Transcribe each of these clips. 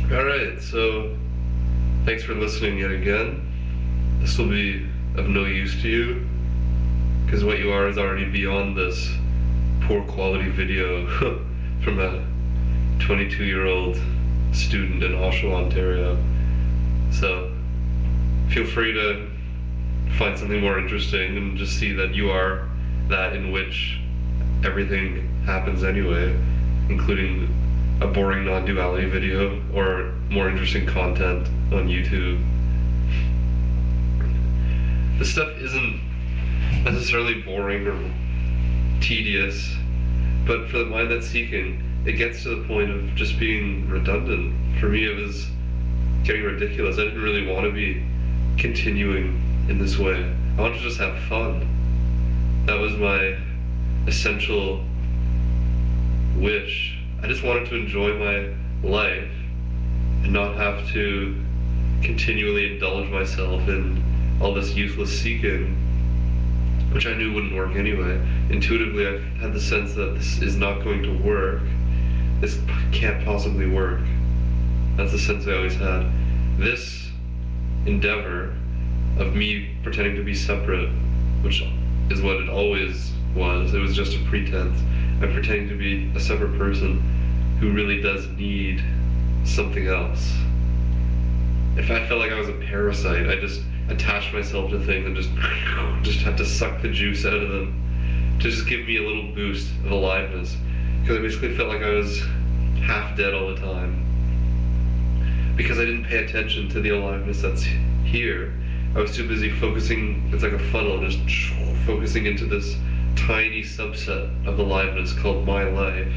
Alright, so thanks for listening yet again. This will be of no use to you, because what you are is already beyond this poor quality video from a 22-year-old student in Oshawa, Ontario. So feel free to find something more interesting and just see that you are that in which everything happens anyway, including a boring non-duality video or more interesting content on YouTube. This stuff isn't necessarily boring or tedious, but for the mind that's seeking, it gets to the point of just being redundant. For me, it was getting ridiculous. I didn't really want to be continuing in this way. I wanted to just have fun. That was my essential wish. I just wanted to enjoy my life and not have to continually indulge myself in all this useless seeking, which I knew wouldn't work anyway. Intuitively, I had the sense that this is not going to work. This can't possibly work. That's the sense I always had. This endeavor of me pretending to be separate, which is what it always was, it was just a pretense. I'm pretending to be a separate person who really does need something else. If I felt like I was a parasite, I just attached myself to things and just had to suck the juice out of them to just give me a little boost of aliveness. Because I basically felt like I was half dead all the time. Because I didn't pay attention to the aliveness that's here. I was too busy focusing, it's like a funnel, just focusing into this tiny subset of aliveness called my life,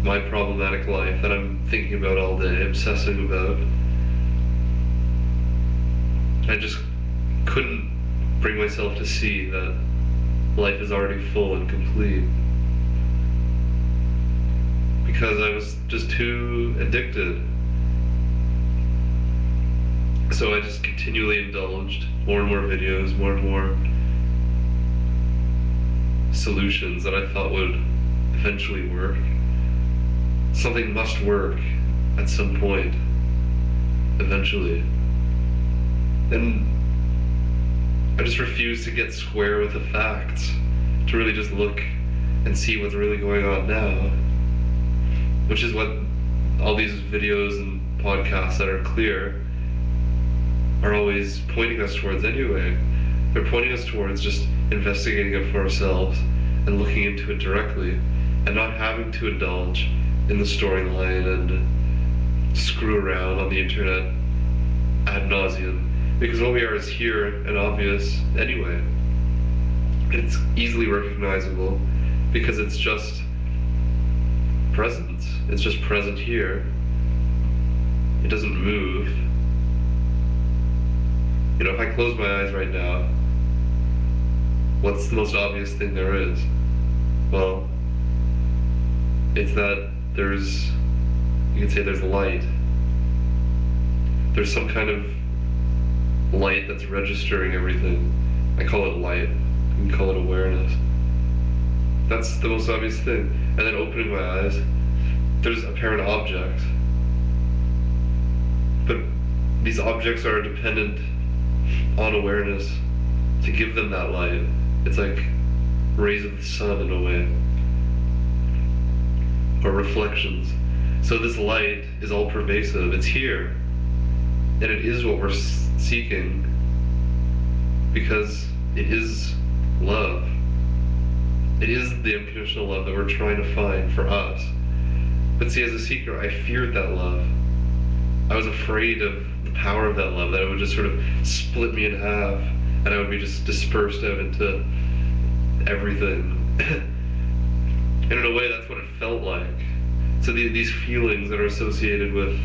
my problematic life that I'm thinking about all day, obsessing about. I just couldn't bring myself to see that life is already full and complete, because I was just too addicted. So I just continually indulged more and more videos, more and more solutions that I thought would eventually work. Something must work at some point, eventually. And I just refused to get square with the facts, to really just look and see what's really going on now, which is what all these videos and podcasts that are clear are always pointing us towards anyway. They're pointing us towards just investigating it for ourselves and looking into it directly, and not having to indulge in the storyline and screw around on the internet ad nauseum, because what we are is here and obvious anyway. It's easily recognizable because it's just presence. It's just present here. It doesn't move. You know, if I close my eyes right now, what's the most obvious thing there is? Well, it's that there's, you could say there's light. There's some kind of light that's registering everything. I call it light. You can call it awareness. That's the most obvious thing. And then opening my eyes, there's apparent objects. But these objects are dependent on awareness to give them that light. It's like rays of the sun in a way, or reflections. So this light is all pervasive. It's here, and it is what we're seeking, because it is love. It is the unconditional love that we're trying to find for us. But see, as a seeker, I feared that love. I was afraid of the power of that love, that it would just sort of split me in half, and I would be just dispersed out into everything. And in a way, that's what it felt like. So these feelings that are associated with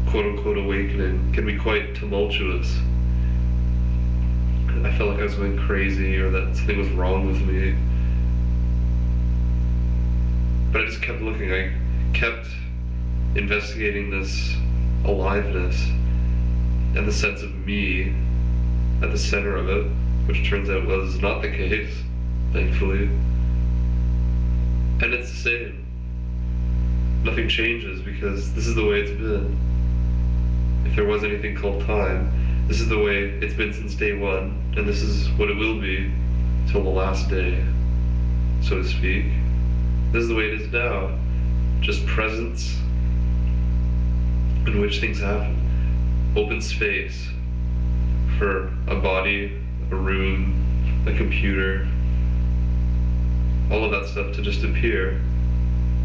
quote-unquote awakening can be quite tumultuous. I felt like I was going crazy, or that something was wrong with me. But I just kept looking. I kept investigating this aliveness and the sense of me at the center of it, which turns out was not the case, thankfully. And it's the same. Nothing changes because this is the way it's been. if there was anything called time, this is the way it's been since day one, and this is what it will be till the last day, so to speak. This is the way it is now. Just presence in which things happen. Open space for a body, a room, a computer, all of that stuff to just appear.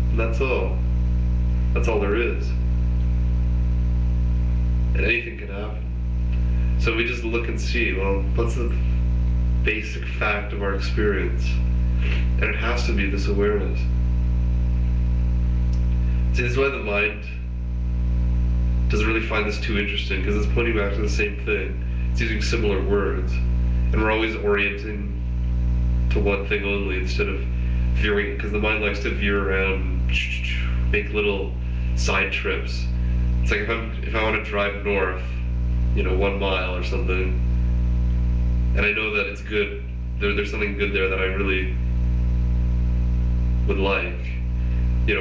And that's all. That's all there is. And anything can happen. So we just look and see, well, what's the basic fact of our experience? And it has to be this awareness. See, this is why the mind doesn't really find this too interesting, because it's pointing back to the same thing. It's using similar words. And we're always orienting to one thing only instead of veering, because the mind likes to veer around and make little side trips. It's like if I want to drive north, 1 mile or something, and I know that it's good, there's something good there that I really would like,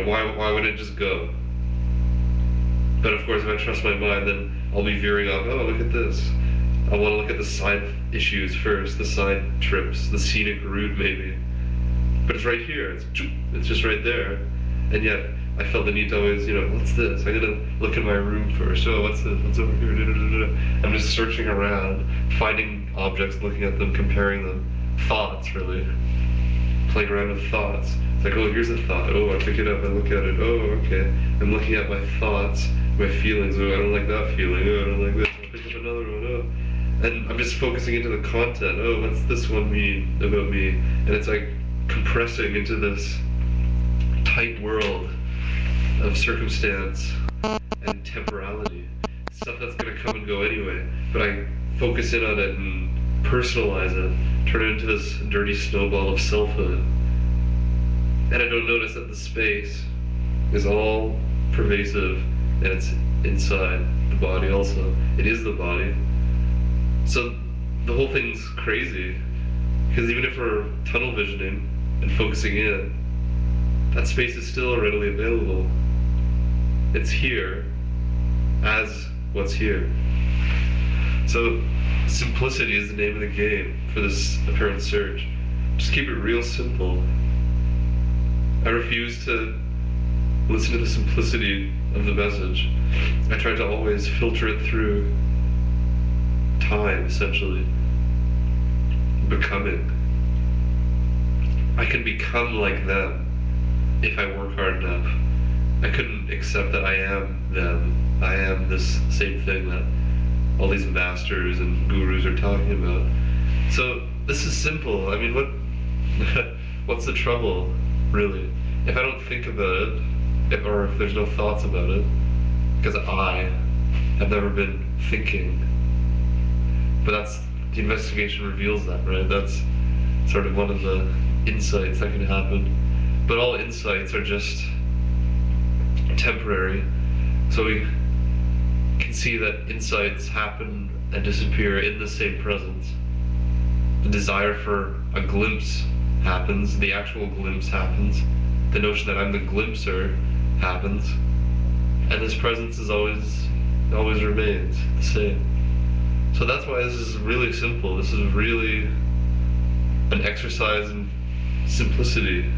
why wouldn't it just go? But of course, if I trust my mind, then I'll be veering off, oh, look at this. I want to look at the side issues first, the side trips, the scenic route maybe. But it's right here, it's just right there. And yet, I felt the need to always, what's this? I gotta look in my room first. Oh, what's this? What's over here? I'm just searching around, finding objects, looking at them, comparing them. Thoughts, really. Playing around with thoughts. It's like, oh, here's a thought. Oh, I pick it up, I look at it. Oh, okay. I'm looking at my thoughts, my feelings. Oh, I don't like that feeling. Oh, I don't like this. I'll pick up another one. Oh. And I'm just focusing into the content. Oh, what's this one mean about me? And it's like compressing into this tight world of circumstance and temporality. Stuff that's gonna come and go anyway. But I focus in on it and personalize it, turn it into this dirty snowball of selfhood. And I don't notice that the space is all pervasive and it's inside the body also. It is the body. So the whole thing's crazy, because even if we're tunnel visioning and focusing in, that space is still readily available. It's here as what's here. So simplicity is the name of the game for this apparent search. Just keep it real simple. I refuse to listen to the simplicity of the message. I try to always filter it through time, essentially. Becoming. I can become like them if I work hard enough. I couldn't accept that I am them. I am this same thing that all these masters and gurus are talking about. So this is simple. I mean, what's the trouble, really? If I don't think about it, or if there's no thoughts about it, because I have never been thinking. But the investigation reveals that, right? That's sort of one of the insights that can happen. But all insights are just temporary. So we can see that insights happen and disappear in the same presence. The desire for a glimpse happens, the actual glimpse happens, the notion that I'm the glimpser happens, and this presence is always remains the same. So that's why this is really simple. This is really an exercise in simplicity.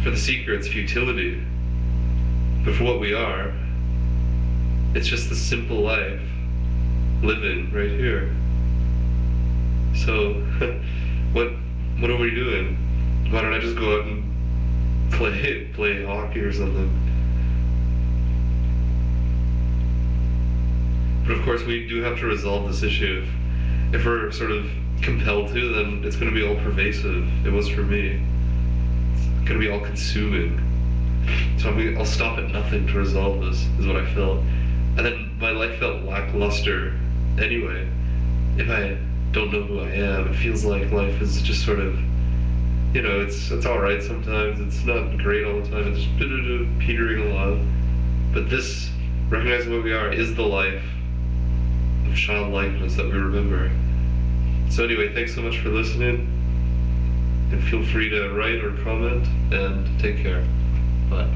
For the seeker, it's futility. But for what we are, it's just the simple life living right here. So, what are we doing? Why don't I just go out and play hockey or something? But of course, we do have to resolve this issue. If we're sort of compelled to, then it's going to be all pervasive. It was for me. It's going to be all consuming. So I'll stop at nothing to resolve this, is what I felt. And then my life felt lackluster anyway. If I don't know who I am, it feels like life is just sort of, it's alright sometimes, it's not great all the time, it's just petering along. But this, recognizing what we are, is the life of childlikeness that we remember. So anyway, thanks so much for listening, and feel free to write or comment, and take care. Bye.